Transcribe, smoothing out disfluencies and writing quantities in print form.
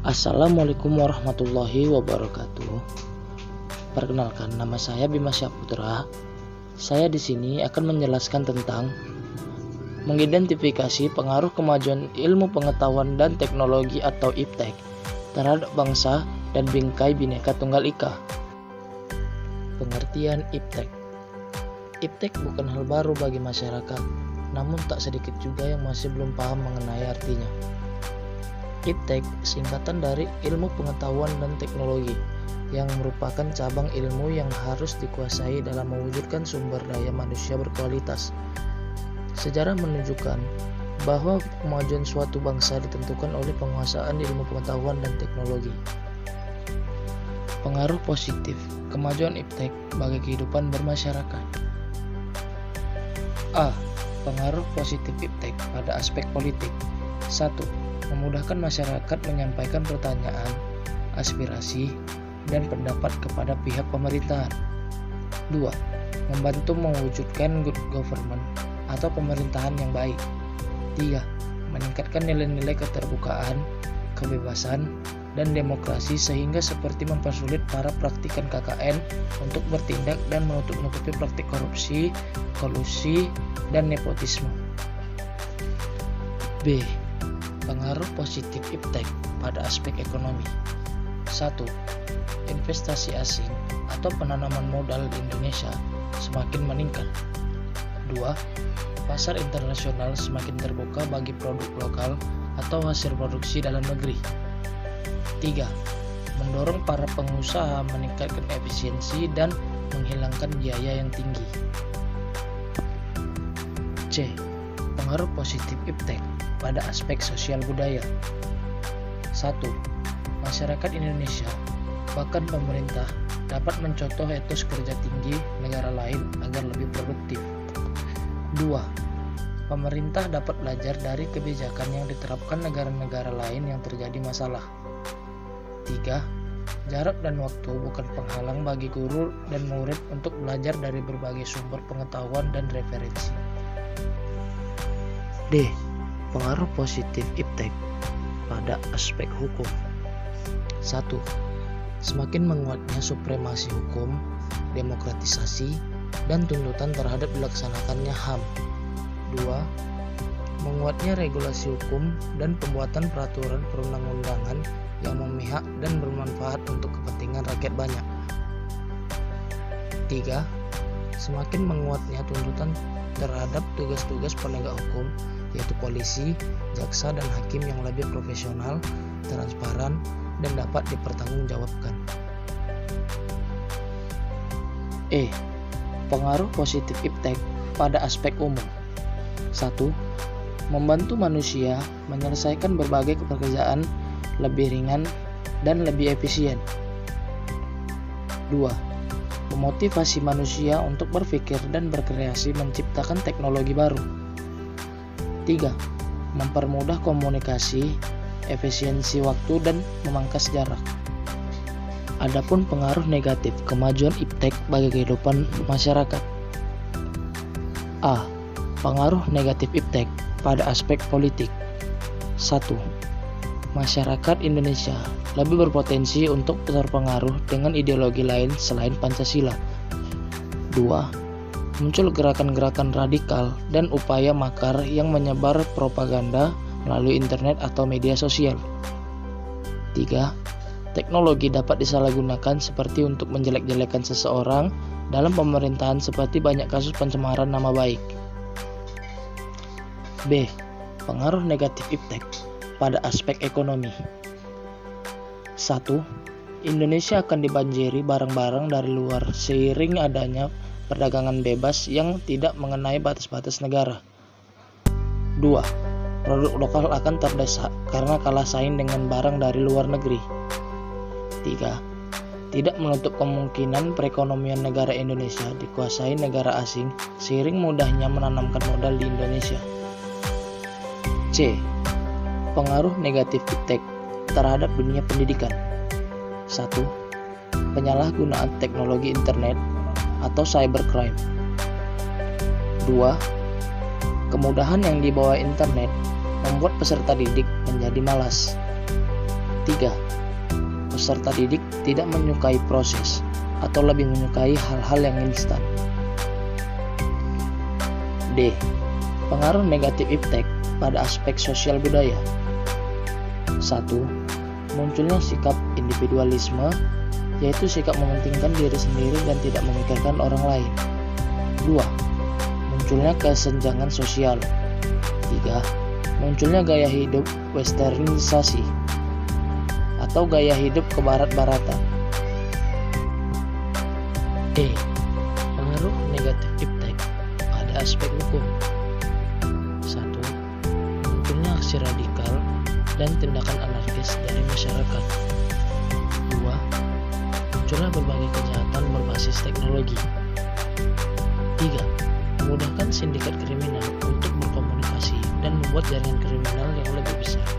Assalamualaikum warahmatullahi wabarakatuh. Perkenalkan, nama saya Bima Syaputra. Saya di sini akan menjelaskan tentang mengidentifikasi pengaruh kemajuan ilmu pengetahuan dan teknologi atau IPTEK terhadap bangsa dan bingkai Bhinneka Tunggal Ika. Pengertian IPTEK. IPTEK bukan hal baru bagi masyarakat, namun tak sedikit juga yang masih belum paham mengenai artinya. IPTEK singkatan dari Ilmu Pengetahuan dan Teknologi, yang merupakan cabang ilmu yang harus dikuasai dalam mewujudkan sumber daya manusia berkualitas. Sejarah menunjukkan bahwa kemajuan suatu bangsa ditentukan oleh penguasaan ilmu pengetahuan dan teknologi. Pengaruh positif kemajuan IPTEK bagi kehidupan bermasyarakat. A. Pengaruh positif IPTEK pada aspek politik. 1. Memudahkan masyarakat menyampaikan pertanyaan, aspirasi, dan pendapat kepada pihak pemerintahan. 2. Membantu mewujudkan good government atau pemerintahan yang baik. 3. Meningkatkan nilai-nilai keterbukaan, kebebasan, dan demokrasi sehingga seperti mempersulit para praktikan KKN untuk bertindak dan menutup-nutupi praktik korupsi, kolusi, dan nepotisme. B. Pengaruh positif IPTEK pada aspek ekonomi. 1. Investasi asing atau penanaman modal di Indonesia semakin meningkat. 2. Pasar internasional semakin terbuka bagi produk lokal atau hasil produksi dalam negeri. 3. Mendorong para pengusaha meningkatkan efisiensi dan menghilangkan biaya yang tinggi. C. Pengaruh positif IPTEK pada aspek sosial budaya. 1. Masyarakat Indonesia, bahkan pemerintah, dapat mencontoh etos kerja tinggi negara lain agar lebih produktif. 2. Pemerintah dapat belajar dari kebijakan yang diterapkan negara-negara lain yang terjadi masalah. 3. Jarak dan waktu bukan penghalang bagi guru dan murid untuk belajar dari berbagai sumber pengetahuan dan referensi. D. Pengaruh positif IPTEK pada aspek hukum. 1. Semakin menguatnya supremasi hukum, demokratisasi, dan tuntutan terhadap dilaksanakannya HAM. 2. Menguatnya regulasi hukum dan pembuatan peraturan perundang-undangan yang memihak dan bermanfaat untuk kepentingan rakyat banyak. 3. Semakin menguatnya tuntutan terhadap tugas-tugas penegak hukum, yaitu polisi, jaksa, dan hakim yang lebih profesional, transparan, dan dapat dipertanggungjawabkan. E. Pengaruh positif IPTEK pada aspek umum. 1. Membantu manusia menyelesaikan berbagai pekerjaan lebih ringan dan lebih efisien. 2. Memotivasi manusia untuk berpikir dan berkreasi menciptakan teknologi baru. 3. Mempermudah komunikasi, efisiensi waktu, dan memangkas jarak. Adapun pengaruh negatif kemajuan IPTEK bagi kehidupan masyarakat. A. Pengaruh negatif IPTEK pada aspek politik. 1. Masyarakat Indonesia lebih berpotensi untuk terpengaruh dengan ideologi lain selain Pancasila. 2. Muncul gerakan-gerakan radikal dan upaya makar yang menyebar propaganda melalui internet atau media sosial. 3. Teknologi dapat disalahgunakan seperti untuk menjelek-jelekan seseorang dalam pemerintahan seperti banyak kasus pencemaran nama baik. B. Pengaruh negatif IPTEK pada aspek ekonomi. 1. Indonesia akan dibanjiri barang-barang dari luar seiring adanya perdagangan bebas yang tidak mengenai batas-batas negara. 2. Produk lokal akan terdesak karena kalah saing dengan barang dari luar negeri. 3. Tidak menutup kemungkinan perekonomian negara Indonesia dikuasai negara asing seiring mudahnya menanamkan modal di Indonesia. C. Pengaruh negatif IPTEK terhadap dunia pendidikan. 1. Penyalahgunaan teknologi internet atau cybercrime. 2. Kemudahan yang dibawa internet membuat peserta didik menjadi malas. 3. Peserta didik tidak menyukai proses atau lebih menyukai hal-hal yang instan. D. Pengaruh negatif iptek pada aspek sosial budaya. 1. Munculnya sikap individualisme, yaitu sikap mementingkan diri sendiri dan tidak memikirkan orang lain. 2. Munculnya kesenjangan sosial. 3. Munculnya gaya hidup westernisasi atau gaya hidup kebarat-baratan. E. Pengaruh negatif iptek pada aspek hukum. 1. Munculnya aksi radikal dan tindakan anarkis dari masyarakat. 2. Munculnya berbagai kejahatan berbasis teknologi. 3. Memudahkan sindikat kriminal untuk berkomunikasi dan membuat jaringan kriminal yang lebih besar.